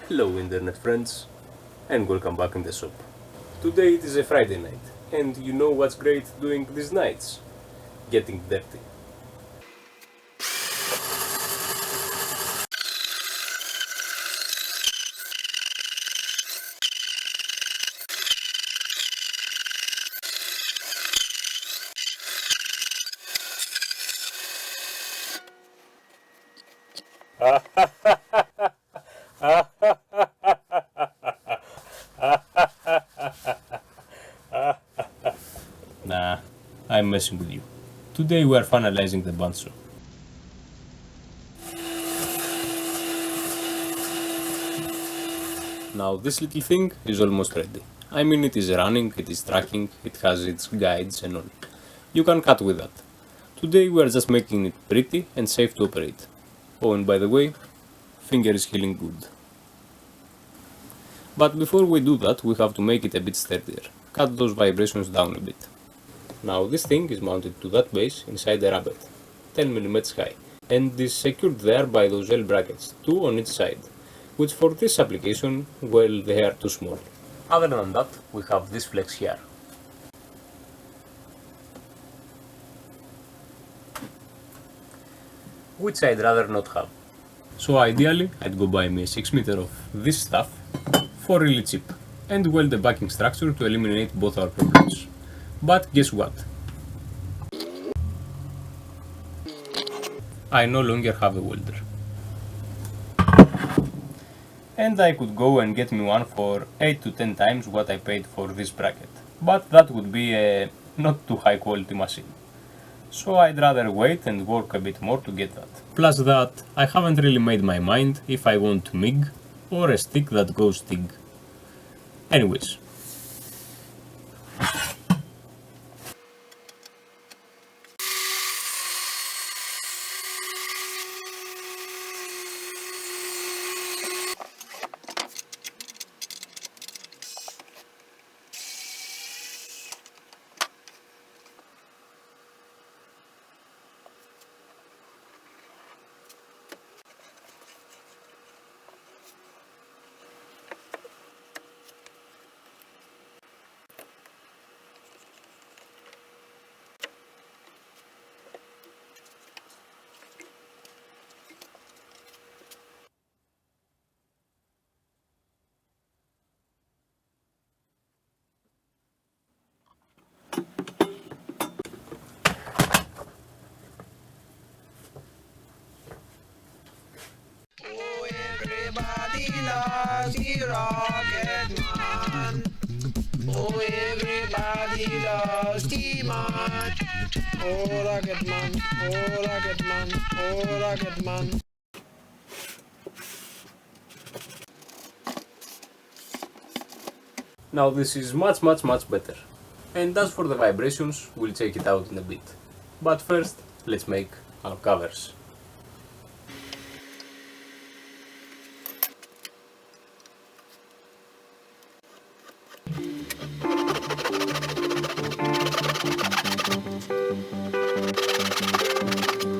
Hello internet friends, and welcome back in the shop. Today it is a Friday night, and you know what's great doing these nights? Getting dirty. Nah, I'm messing with you. Today we are finalizing the bandsaw. Now this little thing is almost ready. I mean, it is running, it is tracking, it has its guides and all. You can cut with that. Today we are just making it pretty and safe to operate. Oh, and by the way, finger is healing good. But before we do that, we have to make it a bit sturdier. Cut those vibrations down a bit. Now this thing is mounted to that base inside a rabbet, 10 mm high, and is secured there by those L brackets, 2 on each side, which for this application, well, they are too small. Other than that, we have this flex here. Which I'd rather not have. So ideally, I'd go buy me a 6 meter of this stuff for really cheap, and weld the backing structure to eliminate both our problems. But guess what? I no longer have a welder. And I could go and get me one for 8 to 10 times what I paid for this bracket. But that would be a not too high quality machine. So I'd rather wait and work a bit more to get that. Plus that, I haven't really made my mind if I want MIG or a stick that goes TIG. Anyways. Everybody loves the Rocket Man. Oh, everybody loves the man. Oh, Rocket Man, oh, Rocket Man, oh, Rocket Man. Now this is much better. And as for the vibrations, we'll check it out in a bit. But first, let's make our covers.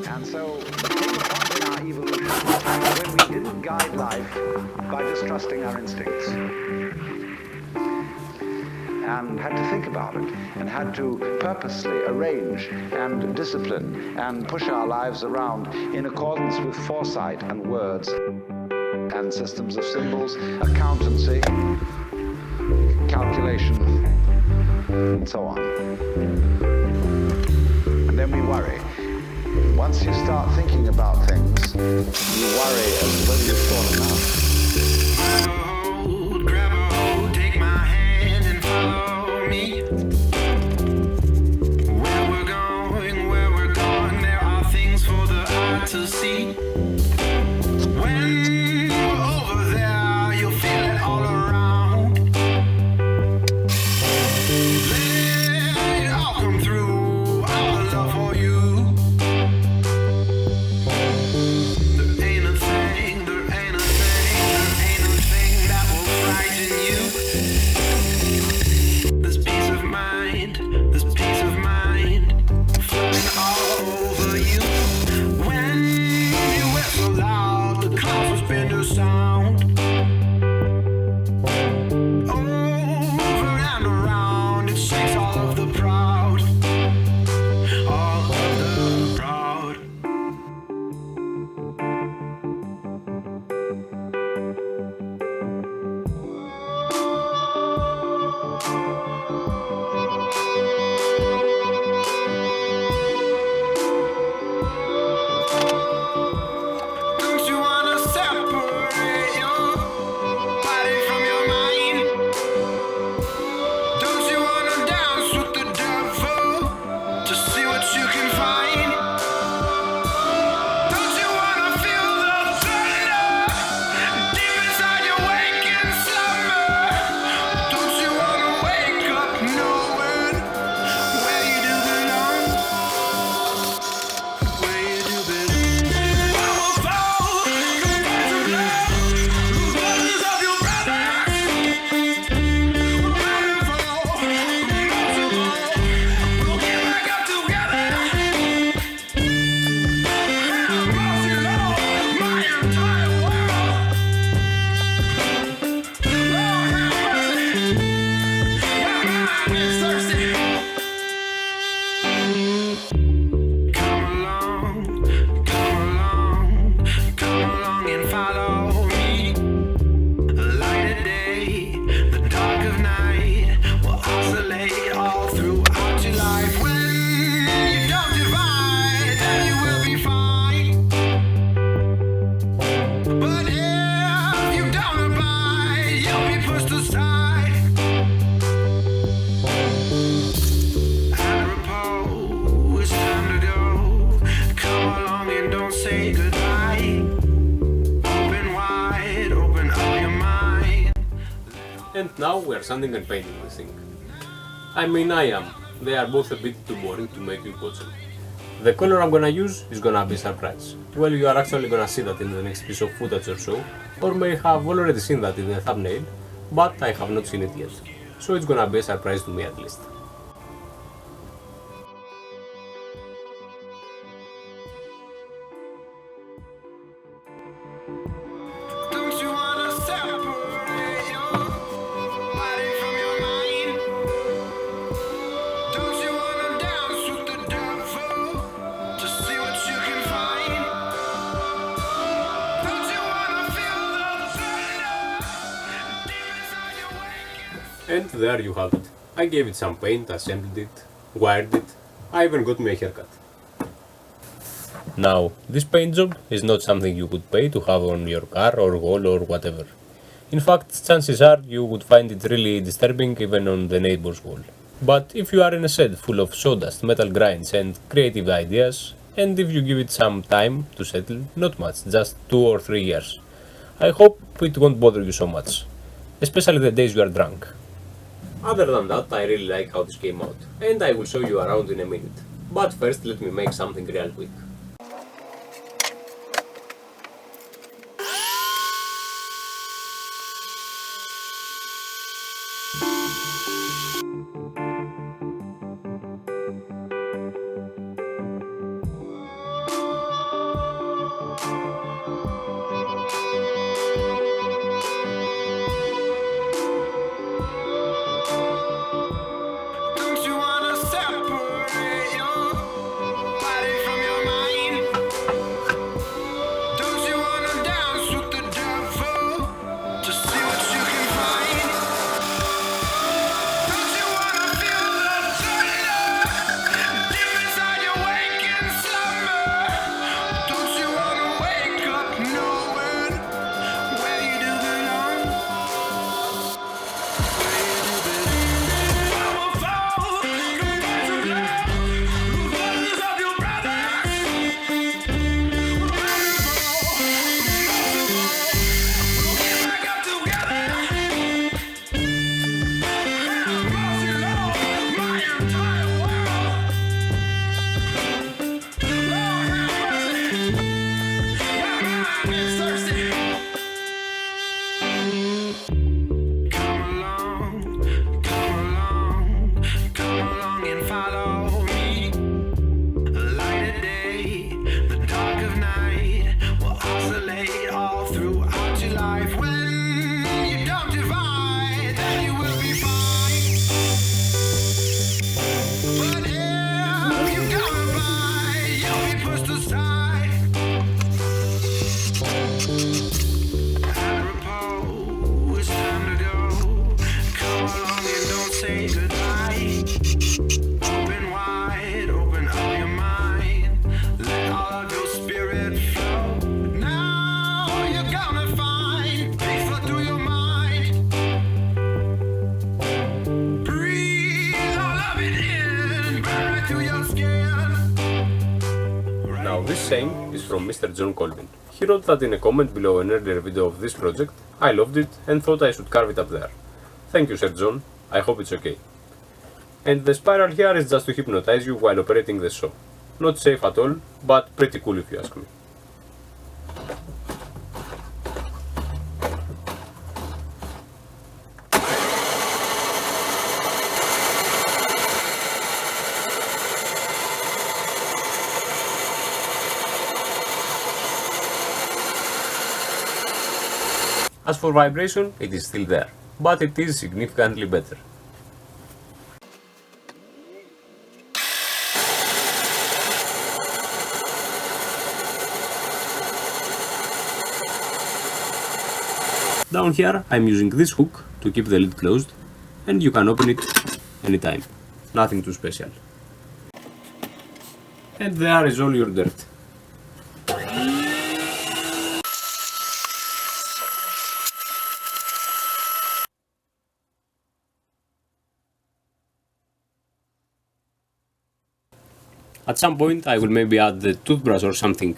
And so there came a point in our evolution when we didn't guide life by distrusting our instincts, and had to think about it, and had to purposely arrange and discipline and push our lives around in accordance with foresight and words and systems of symbols, accountancy, calculation, and so on. And then we worry. Once you start thinking about things, you worry as to whether you've thought enough. Grab a hold, take my hand and follow me. Where we're going, there are things for the eye to see. When we're over there, you'll feel it all around. Let it all come through, our love for you. There ain't a thing And now we are sanding and painting the thing. I mean, I am. They are both a bit too boring to make you watch them. The color I'm gonna use is gonna be a surprise. Well, you are actually gonna see that in the next piece of footage or so, or may have already seen that in the thumbnail, but I have not seen it yet. So it's gonna be a surprise to me at least. Don't you wanna separate your body from your mind? Don't you wanna dance with the devil to see what you can find? Don't you wanna feel the thunder deep inside your waking? And there you have it. I gave it some paint, assembled it, wired it, I even got me a haircut. Now, this paint job is not something you could pay to have on your car or wall or whatever. In fact, chances are you would find it really disturbing even on the neighbor's wall. But if you are in a shed full of sawdust, metal grinds and creative ideas, and if you give it some time to settle, not much, just 2 or 3 years, I hope it won't bother you so much, especially the days you are drunk. Other than that, I really like how this came out, and I will show you around in a minute. But first, let me make something real quick. Don't you wanna separate your body from your mind? Don't you wanna dance with the devil to see what you can find? Don't you wanna feel the thunder deep inside your waking slumber? Don't you wanna wake up knowing where you do belong? Come along and follow me. The light of day, the dark of night will oscillate all throughout your life. When you don't divide, then you will be fine. But if you come by, you'll be pushed aside. Apropos, it's time to go. Come along and don't say goodbye. Open wide, open up your mind. Let all of your spirit flow. Now you're gonna find peace flow through your mind. Breathe all of it in, burn right through your skin. Now this saying is from Mr. John Colvin. He wrote that in a comment below an earlier video of this project. I loved it and thought I should carve it up there. Thank you, Sir John. I hope it's okay. And the spiral here is just to hypnotize you while operating the saw. Not safe at all, but pretty cool if you ask me. As for vibration, it is still there, but it is significantly better. Down here I'm using this hook to keep the lid closed, and you can open it anytime. Nothing too special. And there is all your dirt. At some point I will maybe add the toothbrush or something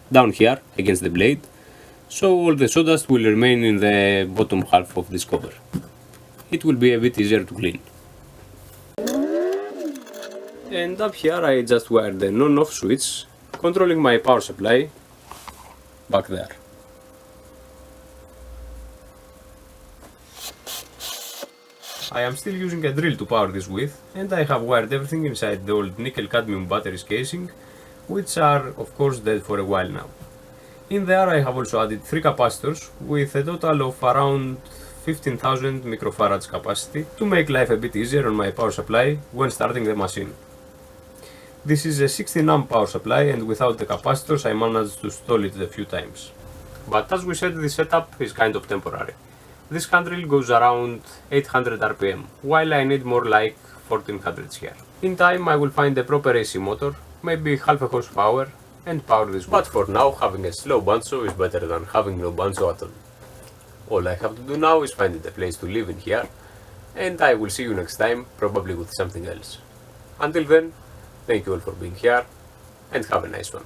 down here against the blade, so all the sawdust will remain in the bottom half of this cover. it will be a bit easier to clean. And up here I just wired the on-off switch controlling my power supply back there. I am still using a drill to power this with, and I have wired everything inside the old nickel-cadmium batteries casing, which are of course dead for a while now. In there I have also added 3 capacitors with a total of around 15,000 microfarads capacity to make life a bit easier on my power supply when starting the machine. This is a 16 amp power supply, and without the capacitors I managed to stall it a few times. But as we said, this setup is kind of temporary. This hand drill goes around 800 RPM, while I need more like 1400 here. In time I will find a proper AC motor, maybe half a horsepower, and power this one. But for now, having a slow bandsaw is better than having no bandsaw at all. All I have to do now is find a place to live in here, and I will see you next time, probably with something else. Until then, thank you all for being here, and have a nice one.